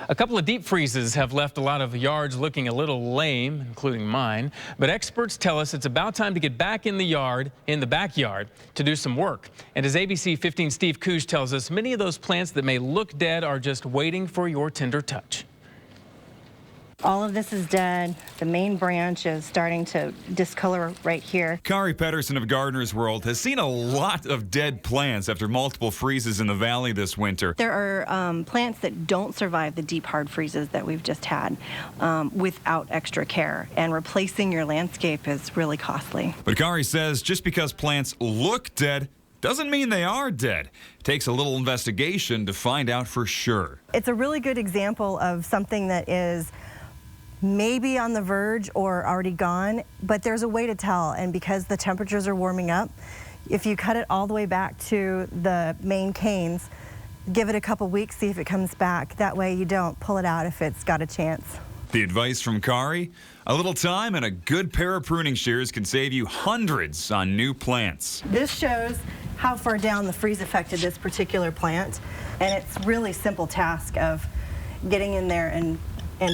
A couple of deep freezes have left a lot of yards looking a little lame, including mine. But experts tell us it's about time to get back in the backyard, to do some work. And as ABC 15 Steve Cooge tells us, many of those plants that may look dead are just waiting for your tender touch. All of this is dead. The main branch is starting to discolor right here. Kari Pedersen of Gardener's World has seen a lot of dead plants after multiple freezes in the valley this winter. There are plants that don't survive the deep, hard freezes that we've just had without extra care, and replacing your landscape is really costly. But Kari says just because plants look dead doesn't mean they are dead. It takes a little investigation to find out for sure. It's a really good example of something that is maybe on the verge or already gone, but there's a way to tell. And because the temperatures are warming up, if you cut it all the way back to the main canes, give it a couple weeks, see if it comes back. That way you don't pull it out if it's got a chance. The advice from Kari: a little time and a good pair of pruning shears can save you hundreds on new plants. This shows how far down the freeze affected this particular plant, and it's a really simple task of getting in there and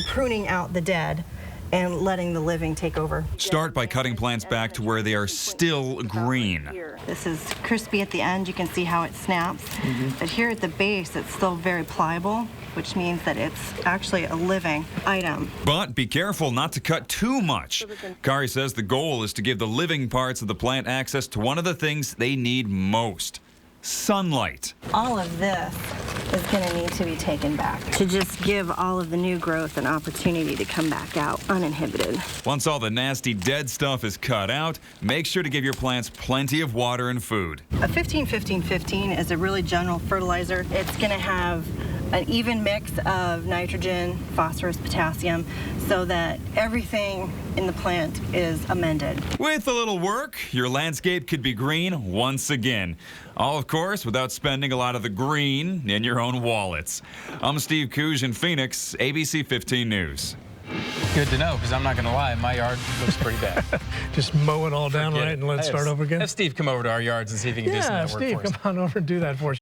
pruning out the dead and letting the living take over. Start by cutting plants back to where they are still green. This is crispy at the end. You can see how it snaps. But here at the base, it's still very pliable, which means that it's actually a living item. But be careful not to cut too much. Kari says the goal is to give the living parts of the plant access to one of the things they need most: sunlight. All of this is going to need to be taken back to just give all of the new growth an opportunity to come back out uninhibited. Once all the nasty dead stuff is cut out, make sure to give your plants plenty of water and food. A 15-15-15 is a really general fertilizer. It's going to have an even mix of nitrogen, phosphorus, potassium, so that everything in the plant is amended. With a little work, your landscape could be green once again. All, of course, without spending a lot of the green in your own wallets. I'm Steve Cooge in Phoenix, ABC 15 News. Good to know, because I'm not going to lie, my yard looks pretty bad. Just mow it all down, right, and let's start over again? Have Steve come over to our yards and see if he can do some of that work for us. Yeah, Steve, come on over and do that for us.